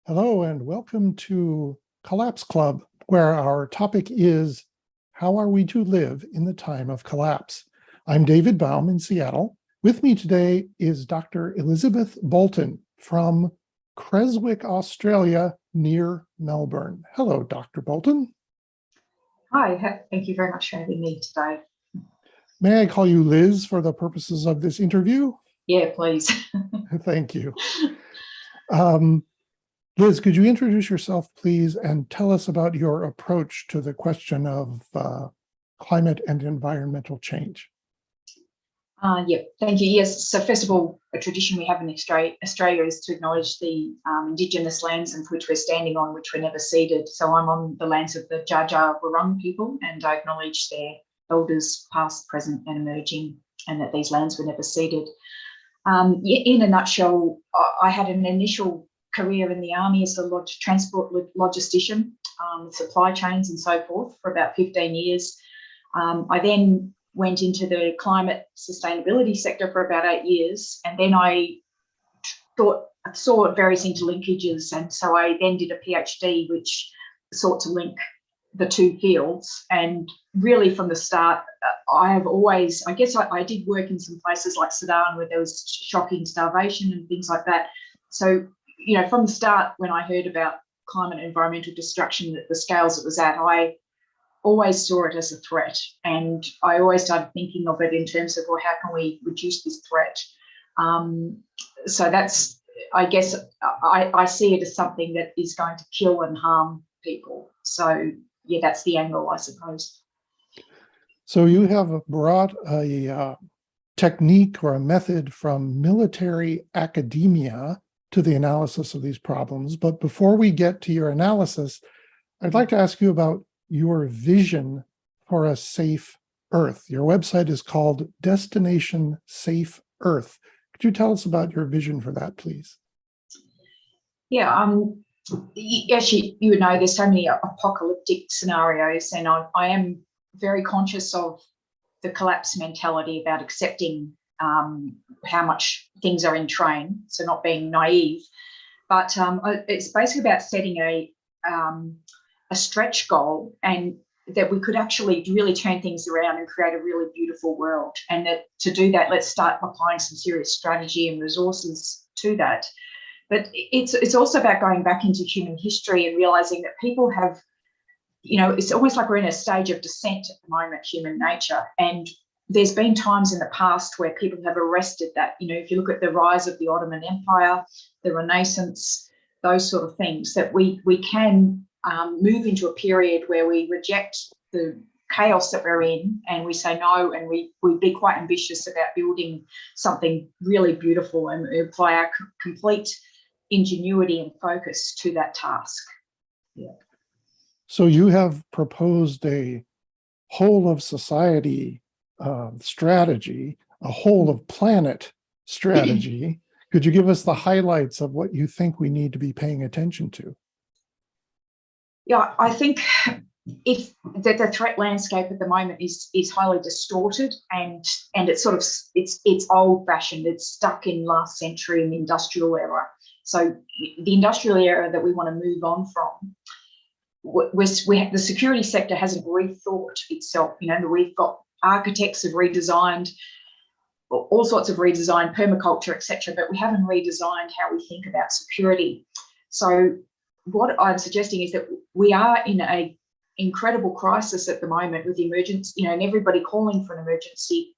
Hello and welcome to Collapse Club, where our topic is how are we to live in the time of collapse? I'm David Baum in Seattle. With me today is Dr. Elizabeth Boulton from Creswick, Australia, near Melbourne. Hello, Dr. Boulton. Hi, thank you very much for having me today. May I call you Liz for the purposes of this interview? Yeah, please. Thank you. Liz, could you introduce yourself, please, and tell us about your approach to the question of climate and environmental change? Yeah, thank you. Yes, so first of all, a tradition we have in Australia is to acknowledge the Indigenous lands in which we're standing on, which were never ceded. So I'm on the lands of the Dja Dja Wurrung people, and I acknowledge their elders, past, present, and emerging, and that these lands were never ceded. In a nutshell, I had an initial career in the army as a transport logistician, supply chains and so forth for about 15 years. I then went into the climate sustainability sector for about 8 years, and then I saw various interlinkages, and so I then did a PhD which sought to link the two fields. And really from the start, I have always, I guess I did work in some places like Sudan where there was shocking starvation and things like that. So, you know, from the start, when I heard about climate and environmental destruction at the scales it was at, I always saw it as a threat. And I always started thinking of it in terms of, well, how can we reduce this threat? So that's, I guess, I see it as something that is going to kill and harm people. So, yeah, that's the angle, I suppose. So you have brought a technique or a method from military academia to the analysis of these problems. But before we get to your analysis, I'd like to ask you about your vision for a safe Earth. Your website is called Destination Safe Earth. Could you tell us about your vision for that, please? Yeah, actually, you would know there's so many apocalyptic scenarios, and I am very conscious of the collapse mentality about accepting how much things are in train, so not being naive. But it's basically about setting a stretch goal, and that we could actually really turn things around and create a really beautiful world. And that to do that, let's start applying some serious strategy and resources to that. But it's also about going back into human history and realizing that people have, you know, it's almost like we're in a stage of descent at the moment, human nature. And there's been times in the past where people have arrested that. You know, if you look at the rise of the Ottoman Empire, the Renaissance, those sort of things, that we can move into a period where we reject the chaos that we're in and we say no, and we be quite ambitious about building something really beautiful and apply our complete ingenuity and focus to that task. Yeah. So you have proposed a whole of society strategy, a whole of planet strategy. Could you give us the highlights of what you think we need to be paying attention to? Yeah, I think if the threat landscape at the moment is highly distorted, and it's sort of it's old fashioned. It's stuck in last century in the industrial era. So the industrial era that we want to move on from, the security sector hasn't rethought itself. You know, we've got architects have redesigned all sorts of redesign, permaculture, etc., but we haven't redesigned how we think about security. So what I'm suggesting is that we are in a incredible crisis at the moment with the emergency, you know, and everybody calling for an emergency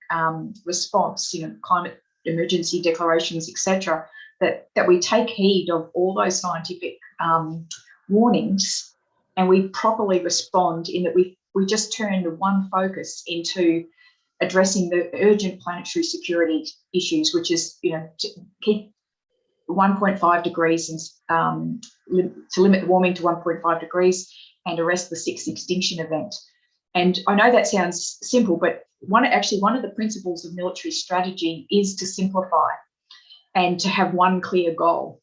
response, you know, climate emergency declarations, etc., that we take heed of all those scientific warnings, and we properly respond in that we just turn the one focus into addressing the urgent planetary security issues, which is, you know, to keep 1.5 degrees and to limit the warming to 1.5 degrees and arrest the sixth extinction event. And I know that sounds simple, but one of the principles of military strategy is to simplify and to have one clear goal.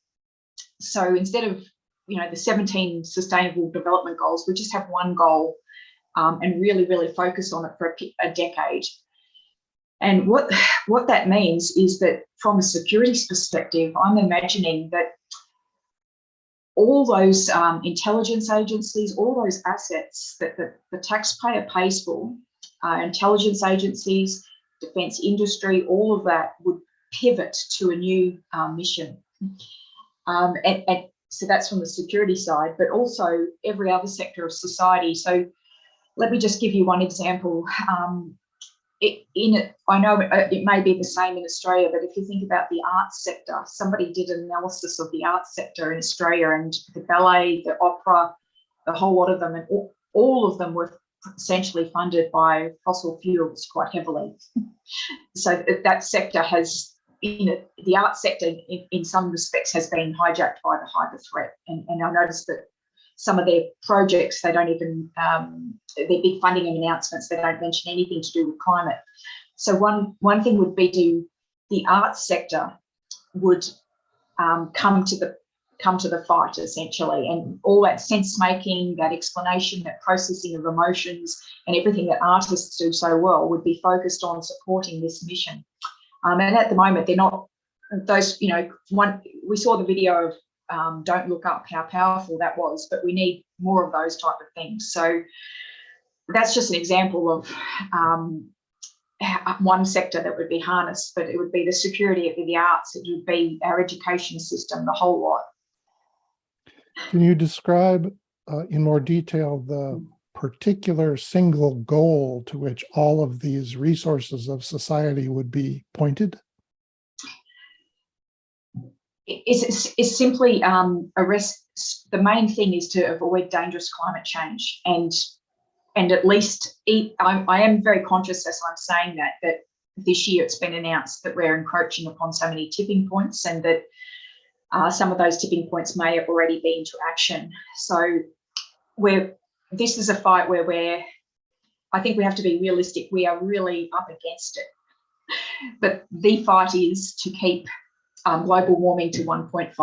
So instead of, you know, the 17 sustainable development goals, we just have one goal and really, really focus on it for a decade. And what that means is that from a security perspective, I'm imagining that all those intelligence agencies, all those assets that the taxpayer pays for, intelligence agencies, defence industry, all of that would pivot to a new mission. And so that's from the security side, but also every other sector of society. So let me just give you one example. I know it may be the same in Australia, but if you think about the arts sector, somebody did an analysis of the arts sector in Australia, and the ballet, the opera, the whole lot of them, and all of them were essentially funded by fossil fuels quite heavily. So that sector has, the arts sector in some respects has been hijacked by the hyperthreat. And I noticed that some of their projects, they don't even, their big funding announcements, they don't mention anything to do with climate. So one thing would be the arts sector would come to the fight, essentially, and all that sense making, that explanation, that processing of emotions, and everything that artists do so well would be focused on supporting this mission. And at the moment, they're not those. We saw the video of Don't Look Up, how powerful that was, but we need more of those type of things. So that's just an example of one sector that would be harnessed, but it would be the security, it would be the arts, it would be our education system, the whole lot. Can you describe in more detail the particular single goal to which all of these resources of society would be pointed? It's simply the main thing is to avoid dangerous climate change, and at least I am very conscious as I'm saying that this year it's been announced that we're encroaching upon so many tipping points, and that some of those tipping points may have already been to action. So this is a fight where I think we have to be realistic. We are really up against it, but the fight is to keep global warming to 1.5.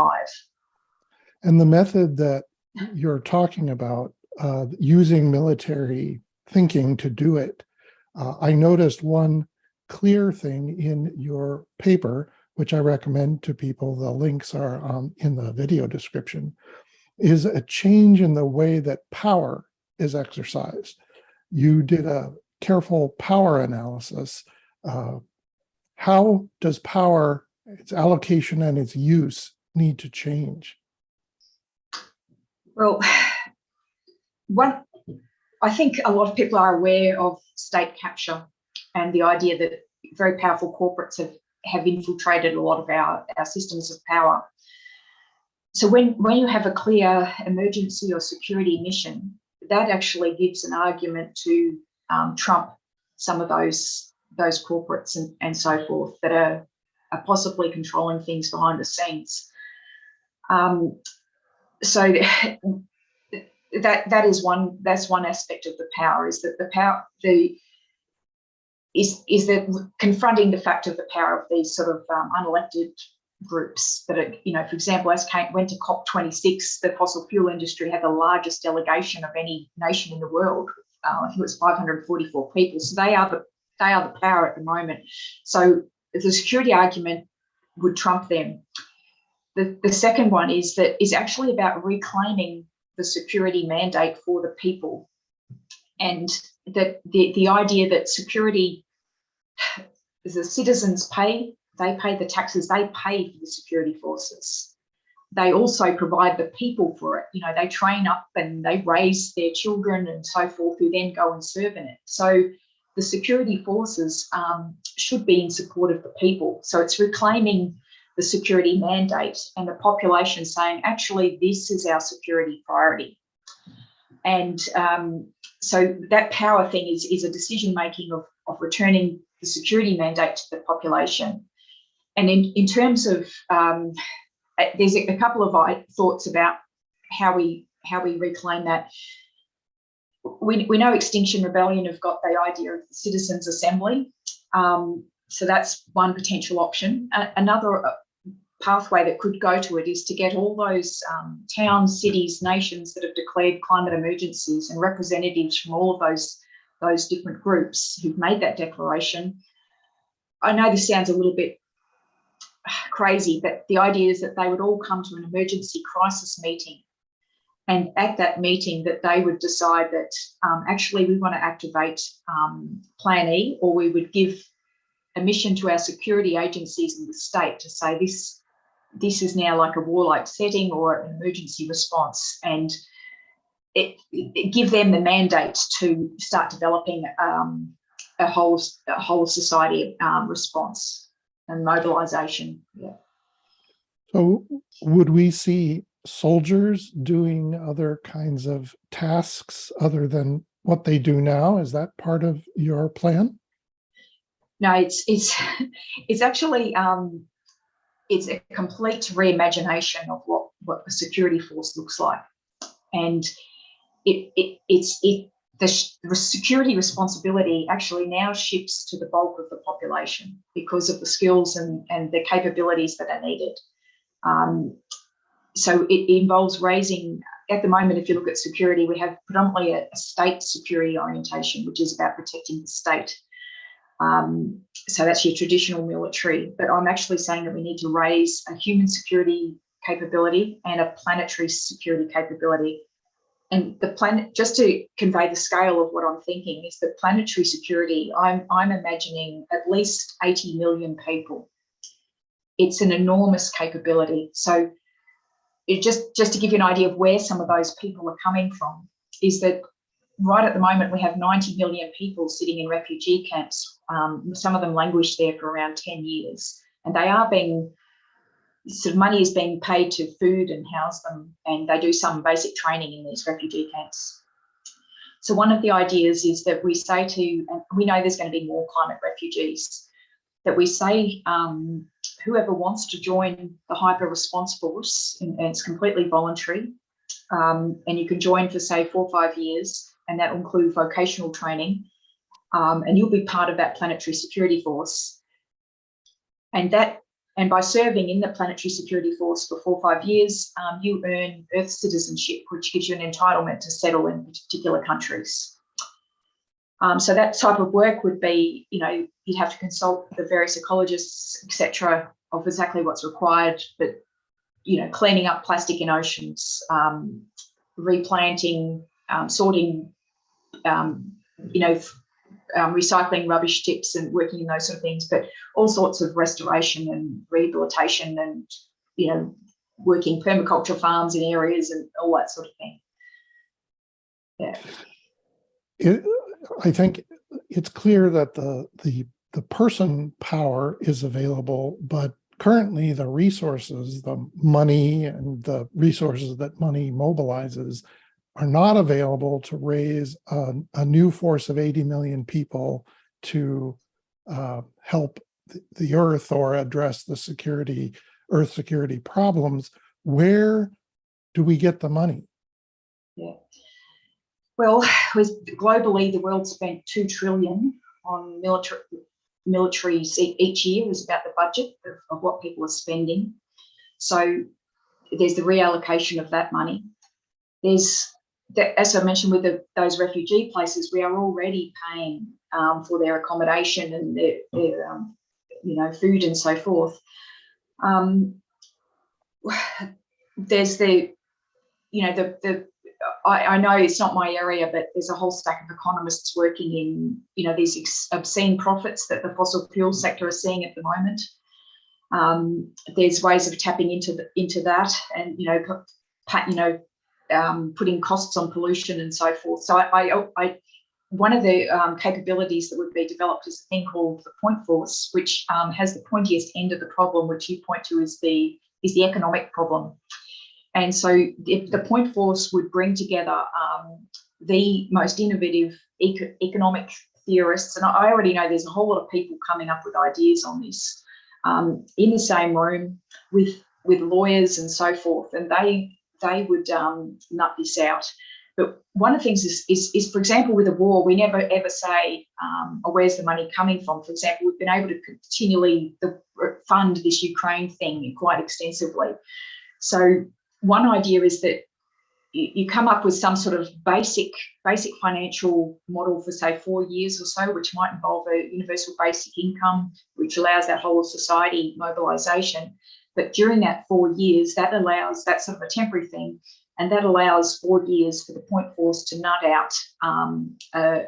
And the method that you're talking about, using military thinking to do it, I noticed one clear thing in your paper, which I recommend to people, the links are in the video description, is a change in the way that power is exercised. You did a careful power analysis. How does power, its allocation and its use, need to change? Well, I think a lot of people are aware of state capture and the idea that very powerful corporates have infiltrated a lot of our systems of power. So when you have a clear emergency or security mission, that actually gives an argument to trump some of those corporates and so forth that are possibly controlling things behind the scenes. So that's one aspect of the power, is that the power is that confronting the fact of the power of these sort of unelected groups that are, for example, as Kate went to COP26, the fossil fuel industry had the largest delegation of any nation in the world. I think it was 544 people. So they are the power at the moment. So the security argument would trump them. The second one is actually about reclaiming the security mandate for the people, and that the idea that security, the citizens pay the taxes, they pay for the security forces. They also provide the people for it. They train up and they raise their children and so forth, who then go and serve in it. So the security forces should be in support of the people. So it's reclaiming the security mandate and the population saying, actually, this is our security priority. And so that power thing is a decision-making of returning the security mandate to the population. And in terms of, there's a couple of thoughts about how we reclaim that. We know Extinction Rebellion have got the idea of the citizens' assembly. So that's one potential option. Another pathway that could go to it is to get all those towns, cities, nations that have declared climate emergencies and representatives from all of those different groups who've made that declaration. I know this sounds a little bit crazy, but the idea is that they would all come to an emergency crisis meeting And at that meeting that they would decide that actually we want to activate Plan E, or we would give a mission to our security agencies in the state to say this is now like a warlike setting or an emergency response, and it give them the mandate to start developing a whole society response and mobilisation. Yeah. So would we see soldiers doing other kinds of tasks other than what they do now? Is that part of your plan? No, it's actually it's a complete reimagination of what a security force looks like, and the security responsibility actually now shifts to the bulk of the population because of the skills and the capabilities that are needed. So it involves raising, at the moment, if you look at security, we have predominantly a state security orientation, which is about protecting the state. So that's your traditional military. But I'm actually saying that we need to raise a human security capability and a planetary security capability. And the planet, just to convey the scale of what I'm thinking, is that planetary security, I'm imagining at least 80 million people. It's an enormous capability. So just to give you an idea of where some of those people are coming from, is that right at the moment we have 90 million people sitting in refugee camps. Some of them languish there for around 10 years, and they are being, sort of money is being paid to food and house them, and they do some basic training in these refugee camps. So one of the ideas is that we say to, and we know there's going to be more climate refugees, that we say whoever wants to join the Hyper Response Force, and it's completely voluntary, and you can join for say 4 or 5 years, and that will include vocational training, and you'll be part of that planetary security force. And by serving in the planetary security force for 4 or 5 years, you earn Earth citizenship, which gives you an entitlement to settle in particular countries. So that type of work would be, you'd have to consult the various ecologists, etc., of exactly what's required, but, cleaning up plastic in oceans, replanting, sorting, recycling rubbish tips and working in those sort of things, but all sorts of restoration and rehabilitation and, working permaculture farms in areas and all that sort of thing. Yeah. I think it's clear that the person power is available, but currently the resources, the money and the resources that money mobilizes are not available to raise a new force of 80 million people to help the Earth or address the Earth security problems. Where do we get the money? Yeah. Well, globally, the world spent $2 trillion on militaries each year, is about the budget of what people are spending. So there's the reallocation of that money. There's, as I mentioned, with those refugee places, we are already paying for their accommodation and their food and so forth. There's I know it's not my area, but there's a whole stack of economists working in, these obscene profits that the fossil fuel sector is seeing at the moment. There's ways of tapping into that, and putting costs on pollution and so forth. So one of the capabilities that would be developed is a thing called the point force, which has the pointiest end of the problem, which you point to is the economic problem. And so the point force would bring together the most innovative economic theorists, and I already know there's a whole lot of people coming up with ideas on this in the same room with lawyers and so forth, and they would nut this out. But one of the things is, for example, with a war, we never ever say, where's the money coming from? For example, we've been able to continually fund this Ukraine thing quite extensively. So one idea is that you come up with some sort of basic financial model for, say, 4 years or so, which might involve a universal basic income, which allows that whole of society mobilisation. But during that 4 years, that allows, that's sort of a temporary thing, and that allows 4 years for the point force to nut out, a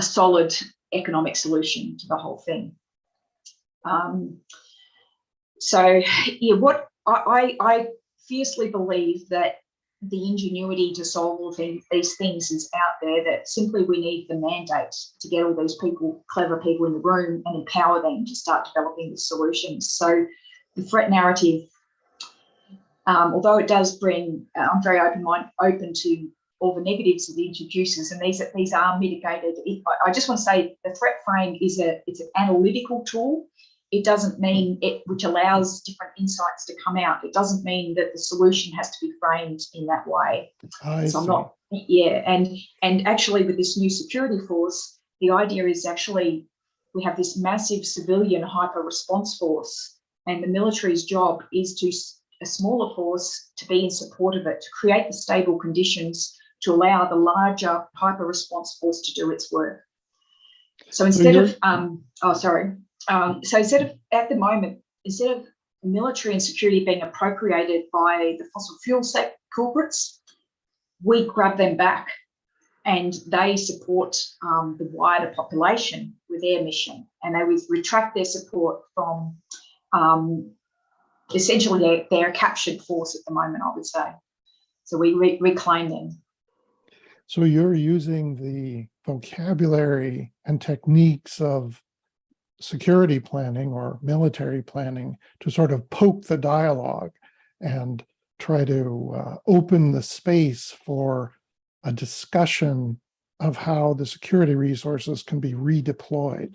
solid economic solution to the whole thing. What I fiercely believe that the ingenuity to solve all these things is out there, that simply we need the mandate to get all these people, clever people in the room, and empower them to start developing the solutions. So the threat narrative, although it does bring, I'm very open to all the negatives it introduces, and these are mitigated. I just want to say the threat frame it's an analytical tool. It doesn't mean which allows different insights to come out. It doesn't mean that the solution has to be framed in that way. I'm not, and actually with this new security force, the idea is actually we have this massive civilian hyper response force, and the military's job is to a smaller force to be in support of it, to create the stable conditions to allow the larger hyper response force to do its work. So instead of at the moment, instead of military and security being appropriated by the fossil fuel culprits, we grab them back and they support the wider population with their mission, and they would retract their support from essentially they're a captured force at the moment, I would say. So we reclaim them. So you're using the vocabulary and techniques of security planning or military planning to sort of poke the dialogue and try to open the space for a discussion of how the security resources can be redeployed.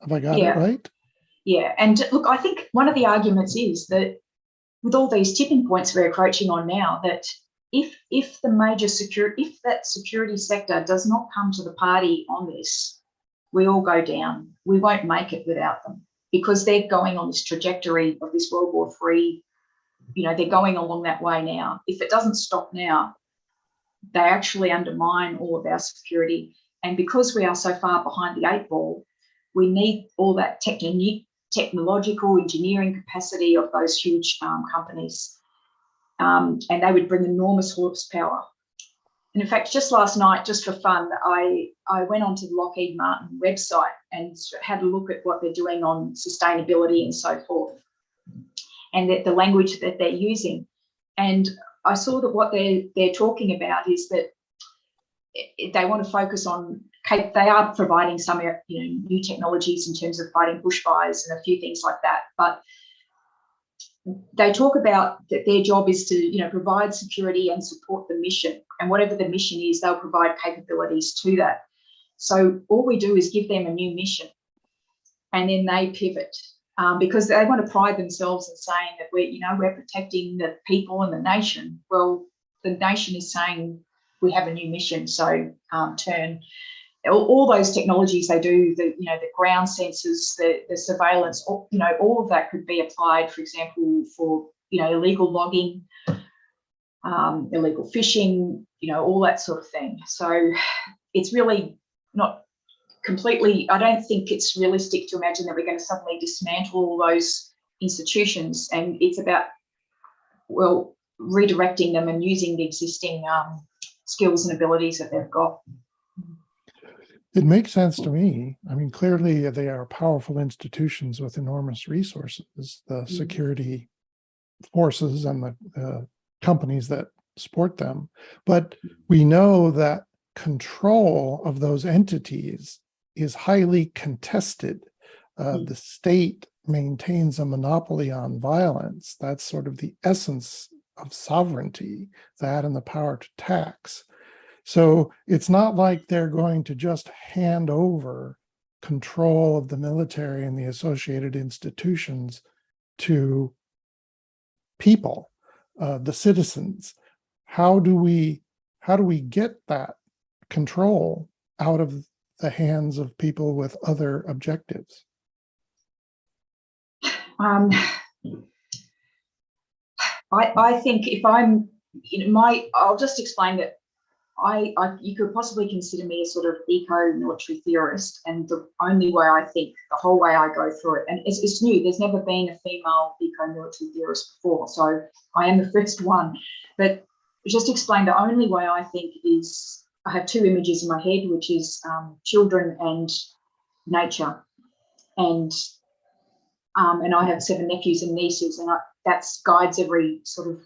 Have I got it right? Yeah, and look, I think one of the arguments is that with all these tipping points we're approaching on now, that if the major if that security sector does not come to the party on this, we all go down. We won't make it without them, because they're going on this trajectory of this World War III. They're going along that way now. If it doesn't stop now, they actually undermine all of our security. And because we are so far behind the 8 ball, we need all that technological engineering capacity of those huge companies. And they would bring enormous horsepower. And in fact, just last night, just for fun, I went onto the Lockheed Martin website and had a look at what they're doing on sustainability and so forth, and the language that they're using. And I saw that what they're talking about is that they want to focus on, they are providing some new technologies in terms of fighting bushfires and a few things like that, but they talk about that their job is to provide security and support the mission, and whatever the mission is, they'll provide capabilities to that. So all we do is give them a new mission, and then they pivot, because they want to pride themselves in saying that we're protecting the people and the nation. Well, the nation is saying we have a new mission, so turn. All those technologies they do, the ground sensors, the surveillance, all of that could be applied, for example, for illegal logging, illegal fishing, all that sort of thing. So it's really not completely, I don't think it's realistic to imagine that we're going to suddenly dismantle all those institutions, and it's about, redirecting them and using the existing skills and abilities that they've got. It makes sense to me. I mean, clearly they are powerful institutions with enormous resources, the security forces and the companies that support them. But we know that control of those entities is highly contested. The state maintains a monopoly on violence. That's sort of the essence of sovereignty, that and the power to tax. So it's not like they're going to just hand over control of the military and the associated institutions to people, the citizens. How do we get that control out of the hands of people with other objectives? I think if I'm, I'll just explain that you could possibly consider me a sort of eco-military theorist, and the only way I think, the whole way I go through it, and it's new, there's never been a female eco-military theorist before, so I am the first one, but just explain the only way I think is, I have two images in my head, which is children and nature, and I have 7 nephews and nieces, and that guides every sort of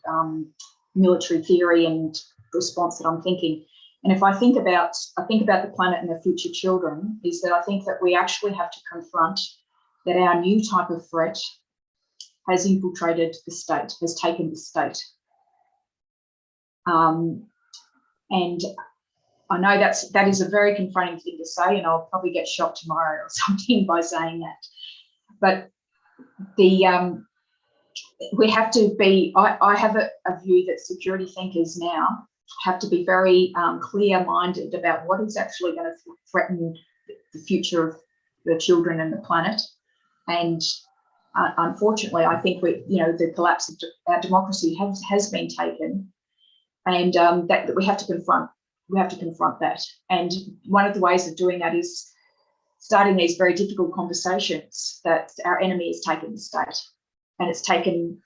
military theory and response that I'm thinking. And if I think about the planet and the future children, is that I think that we actually have to confront that our new type of threat has infiltrated the state, has taken the state. And I know that is a very confronting thing to say, and I'll probably get shot tomorrow or something by saying that. But we have to be, I have a view that security thinkers now have to be very clear-minded about what is actually going to threaten the future of the children and the planet. And unfortunately, I think the collapse of our democracy has been taken, and that we have to confront. We have to confront that. And one of the ways of doing that is starting these very difficult conversations that our enemy has taken the state, and it's taken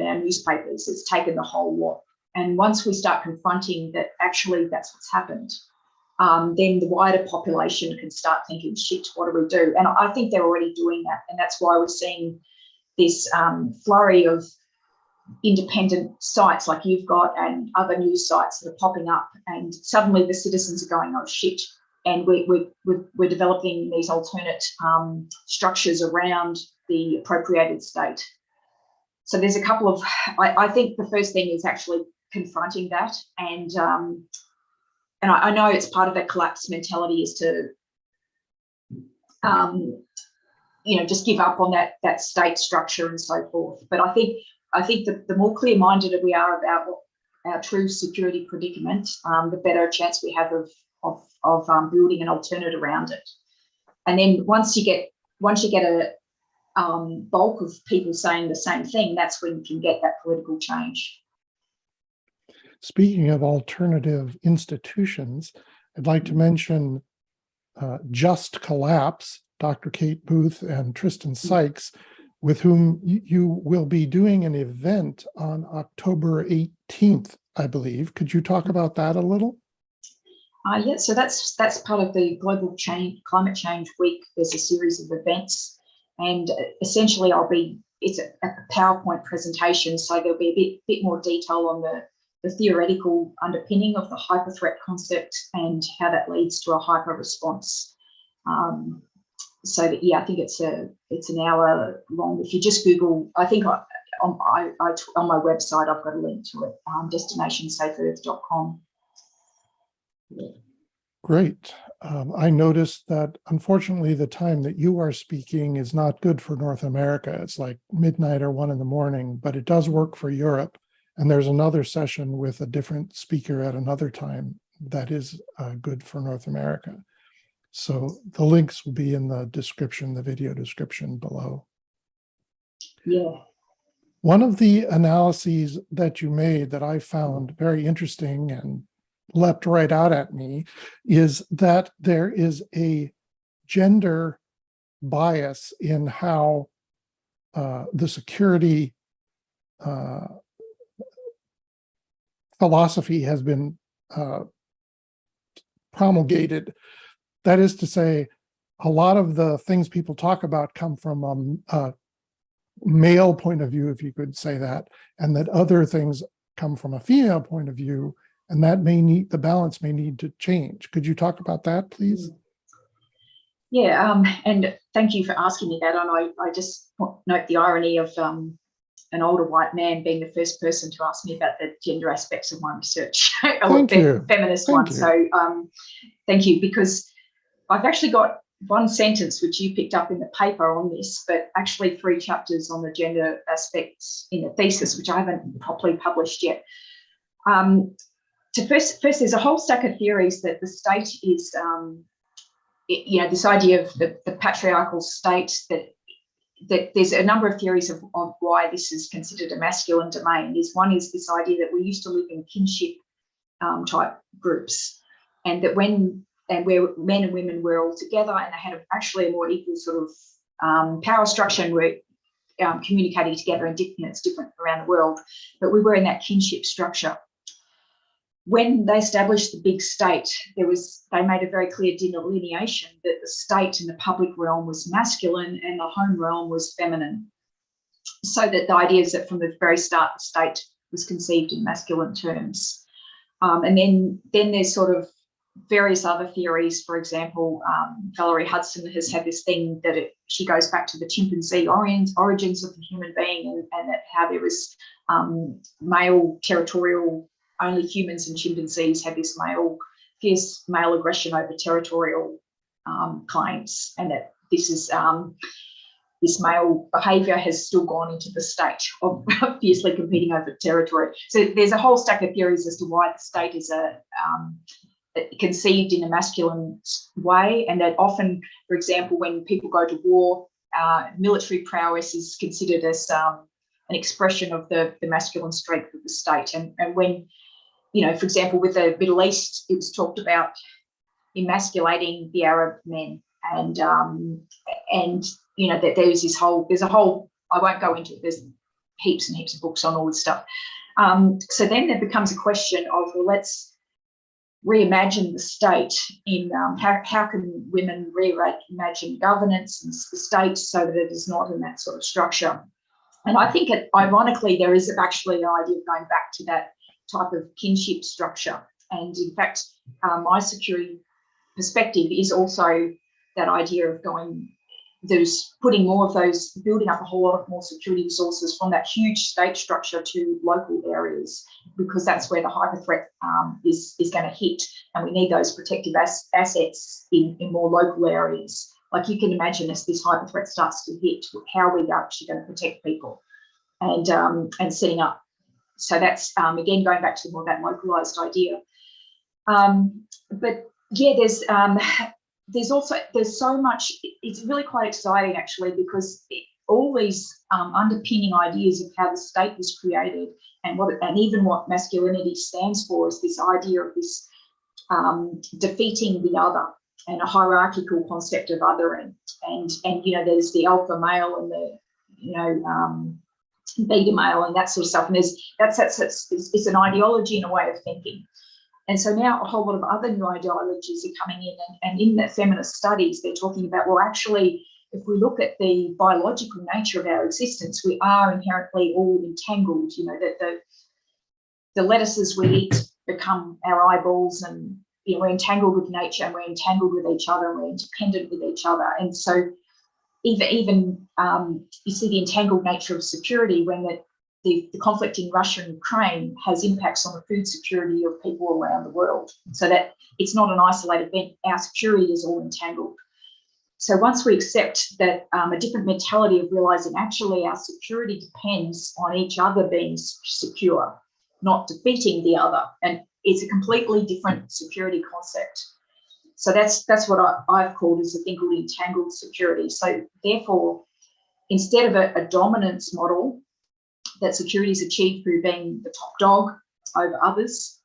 our newspapers, it's taken the whole lot. And once we start confronting that actually that's what's happened, then the wider population can start thinking, shit, what do we do? And I think they're already doing that. And that's why we're seeing this flurry of independent sites like you've got and other news sites that are popping up. And suddenly the citizens are going, oh, shit. And we're developing these alternate structures around the appropriated state. So there's a couple of, I think the first thing is actually confronting that, and I know it's part of that collapse mentality is to just give up on that state structure and so forth. But I think the more clear-minded we are about what our true security predicament, the better chance we have of building an alternate around it. And then once you get a bulk of people saying the same thing, that's when you can get that political change. Speaking of alternative institutions, I'd like to mention Just Collapse, Dr. Kate Booth and Tristan Sykes, with whom you will be doing an event on October 18th, I believe. Could you talk about that a little? Yeah, so that's part of the Global Climate Change Week. There's a series of events, and essentially it's a PowerPoint presentation, so there'll be a bit more detail on the theoretical underpinning of the hyperthreat concept and how that leads to a hyper response. So that, yeah, I think it's an hour long. If you just Google, I think on my website I've got a link to it, destinationsafeearth.com. Great. I noticed that unfortunately the time that you are speaking is not good for North America. It's like midnight or 1 a.m, but it does work for Europe. And there's another session with a different speaker at another time that is good for North America. So the links will be in the description, the video description below. Yeah. One of the analyses that you made that I found very interesting and leapt right out at me is that there is a gender bias in how the security philosophy has been promulgated. That is to say, a lot of the things people talk about come from a male point of view, if you could say that, and that other things come from a female point of view, and that the balance may need to change. Could you talk about that, please? Yeah, and thank you for asking me that. And I just note the irony of an older white man being the first person to ask me about the gender aspects of my research, or the feminist one. So thank you, because I've actually got one sentence which you picked up in the paper on this, but actually 3 chapters on the gender aspects in the thesis, which I haven't properly published yet. First, there's a whole stack of theories that the state is, this idea of the patriarchal state, that there's a number of theories of why this is considered a masculine domain. One is this idea that we used to live in kinship type groups, and that where men and women were all together and they had actually a more equal sort of power structure and were communicating together, and it's different around the world, but we were in that kinship structure. When they established the big state, they made a very clear delineation that the state in the public realm was masculine and the home realm was feminine. So that the idea is that from the very start, the state was conceived in masculine terms. And then there's sort of various other theories. For example, Valerie Hudson has had this thing that she goes back to the chimpanzee origins of the human being, and that how there was male territorial, only humans and chimpanzees had this fierce male aggression over territorial claims, and that this male behaviour has still gone into the state of fiercely competing over territory. So there's a whole stack of theories as to why the state is conceived in a masculine way, and that often, for example, when people go to war, military prowess is considered as an expression of the masculine strength of the state. And when, for example, with the Middle East, it was talked about emasculating the Arab men, and that there's a whole, I won't go into it, there's heaps and heaps of books on all this stuff. So then there becomes a question of, well, let's reimagine the state in how can women reimagine governance and the state so that it is not in that sort of structure. And I think ironically there is actually an idea of going back to that type of kinship structure. And in fact, my security perspective is also that idea of putting more of those, building up a whole lot of more security resources from that huge state structure to local areas, because that's where the hyperthreat is going to hit, and we need those protective assets in more local areas. Like you can imagine, as this hyperthreat starts to hit, how are we actually going to protect people, and setting up. So that's again going back to more of that localized idea. But yeah, there's so much. It's really quite exciting actually, because all these underpinning ideas of how the state was created and even what masculinity stands for is this idea of this defeating the other, and a hierarchical concept of othering, and there's the alpha male and the beta male and that sort of stuff, and it's an ideology and a way of thinking. And so now a whole lot of other new ideologies are coming in, and in the feminist studies, they're talking about, well, actually, if we look at the biological nature of our existence, we are inherently all entangled, that the lettuces we eat become our eyeballs, and we're entangled with nature, and we're entangled with each other, and we're interdependent with each other. And so even you see the entangled nature of security when the conflict in Russia and Ukraine has impacts on the food security of people around the world, so that it's not an isolated event. Our security is all entangled. So once we accept that a different mentality of realizing actually our security depends on each other being secure, not defeating the other, and it's a completely different security concept. So that's what I've called as a thing called entangled security. So therefore, instead of a dominance model, that security is achieved through being the top dog over others,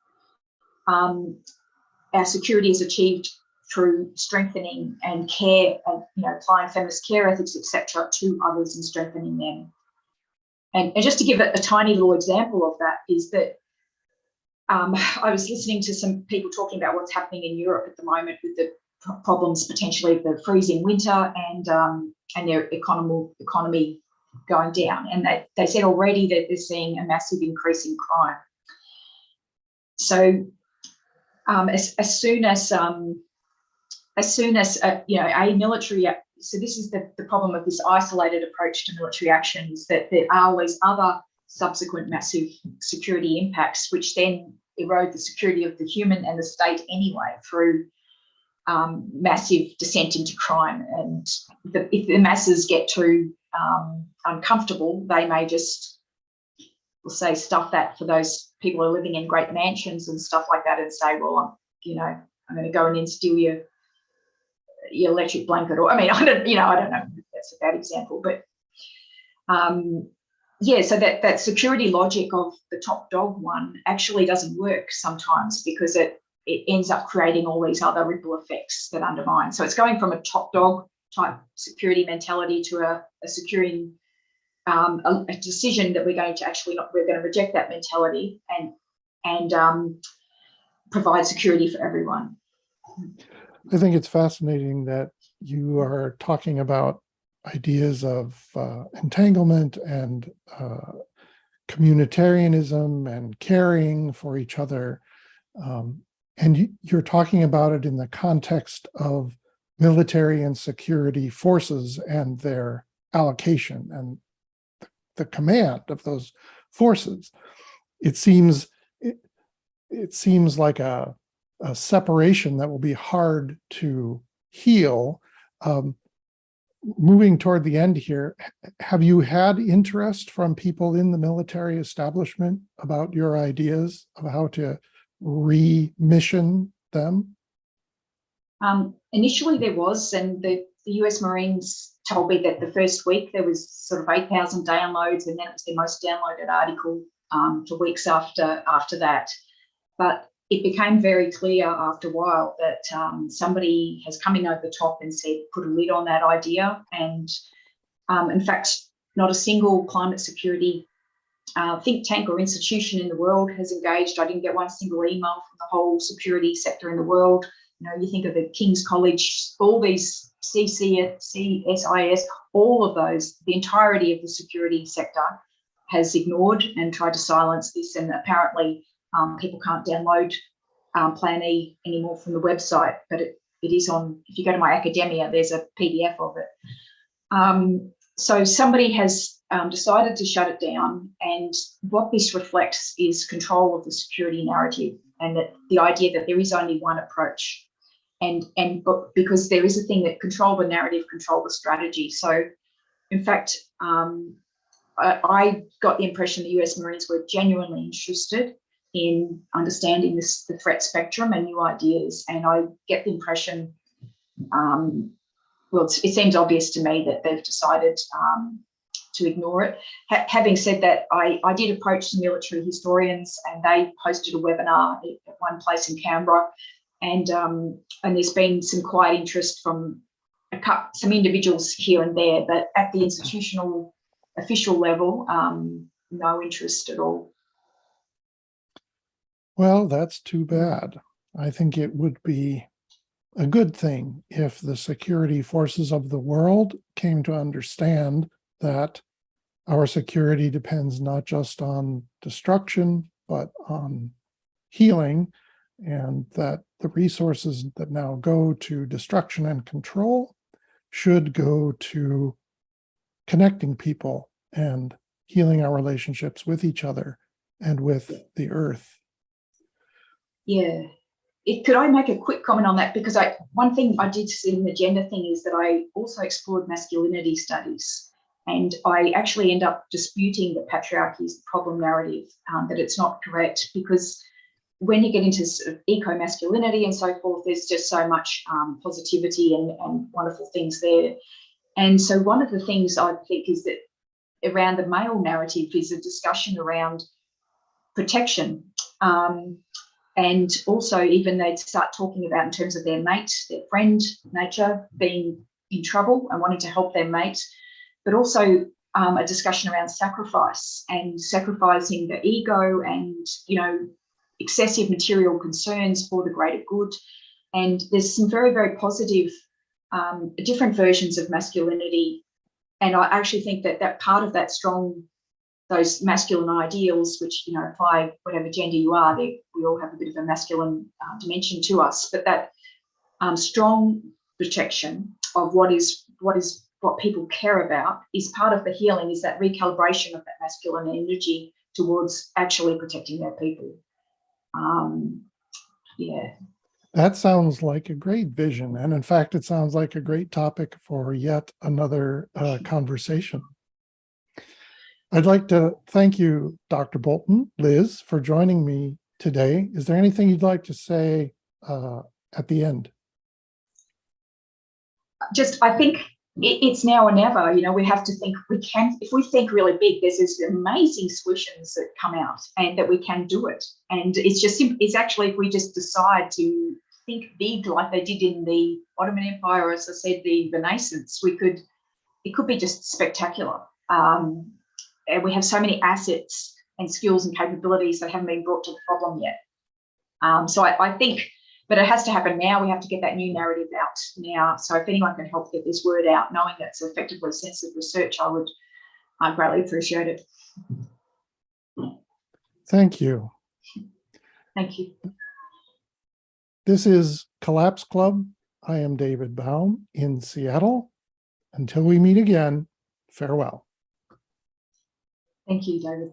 our security is achieved through strengthening and care, and applying feminist care ethics, etc., to others and strengthening them. And just to give a tiny little example of that is that I was listening to some people talking about what's happening in Europe at the moment with the problems potentially of the freezing winter and their economy going down, and they said already that they're seeing a massive increase in crime. So as soon as military, so this is the problem of this isolated approach to military action, is that there are always other subsequent massive security impacts which then erode the security of the human and the state anyway, through massive descent into crime. And if the masses get too uncomfortable, they may just, we'll say, stuff that for those people who are living in great mansions and stuff like that, and say, well, I'm going to go and then steal your electric blanket, or I don't know, that's a bad example, but yeah, so that security logic of the top dog one actually doesn't work sometimes, because it ends up creating all these other ripple effects that undermine. So it's going from a top dog type security mentality to a securing a decision that we're going to reject that mentality and provide security for everyone. I think it's fascinating that you are talking about ideas of entanglement and communitarianism and caring for each other. And you're talking about it in the context of military and security forces and their allocation and the command of those forces. It seems like a separation that will be hard to heal. Moving toward the end here, have you had interest from people in the military establishment about your ideas of how to remission them? Initially there was, and the US Marines told me that the first week there was sort of 8,000 downloads, and then it was their most downloaded article for weeks after that. But it became very clear after a while that somebody has come in over the top and said, put a lid on that idea. And in fact, not a single climate security think tank or institution in the world has engaged. I didn't get one single email from the whole security sector in the world. You know, you think of the King's College, all these CSIS, all of those, the entirety of the security sector has ignored and tried to silence this. And apparently people can't download Plan E anymore from the website, but it is on, if you go to my academia, there's a PDF of it. So somebody has decided to shut it down, and what this reflects is control of the security narrative, and that the idea that there is only one approach, but because there is a thing that control the narrative, control the strategy. So in fact, I got the impression the US Marines were genuinely interested in understanding the threat spectrum and new ideas, and I get the impression, well, it seems obvious to me that they've decided to ignore it. Having said that, I did approach some military historians, and they hosted a webinar at one place in Canberra, and there's been some quiet interest from some individuals here and there, but at the institutional official level, no interest at all. Well, that's too bad. I think it would be a good thing if the security forces of the world came to understand that our security depends not just on destruction, but on healing, and that the resources that now go to destruction and control should go to connecting people and healing our relationships with each other and with the earth. Yeah. Could I make a quick comment on that? Because one thing I did see in the gender thing is that I also explored masculinity studies, and I actually end up disputing that patriarchy is the problem narrative, that it's not correct, because when you get into sort of eco-masculinity and so forth, there's just so much positivity and wonderful things there. And so one of the things I think is that around the male narrative is a discussion around protection. And also even they'd start talking about in terms of their mate, their friend, nature, being in trouble and wanting to help their mate, but also a discussion around sacrifice and sacrificing the ego and, you know, excessive material concerns for the greater good. And there's some very, very positive, different versions of masculinity. And I actually think that part of that strong, those masculine ideals, which, you know, apply whatever gender you are, we all have a bit of a masculine dimension to us, but that strong protection of what people care about is part of the healing, is that recalibration of that masculine energy towards actually protecting their people. Yeah. That sounds like a great vision. And in fact, it sounds like a great topic for yet another conversation. I'd like to thank you, Dr. Boulton, Liz, for joining me today. Is there anything you'd like to say at the end? Just, I think it's now or never. You know, we have to think if we think really big, there's these amazing solutions that come out and that we can do it. And it's actually, if we just decide to think big like they did in the Ottoman Empire, or as I said, the Renaissance, it could be just spectacular. And we have so many assets and skills and capabilities that haven't been brought to the problem yet. So I think, but it has to happen now. We have to get that new narrative out now. So if anyone can help get this word out, knowing that it's effectively sensitive research, I'd greatly appreciate it. Thank you. Thank you. This is Collapse Club. I am David Baum in Seattle. Until we meet again, farewell. Thank you, David.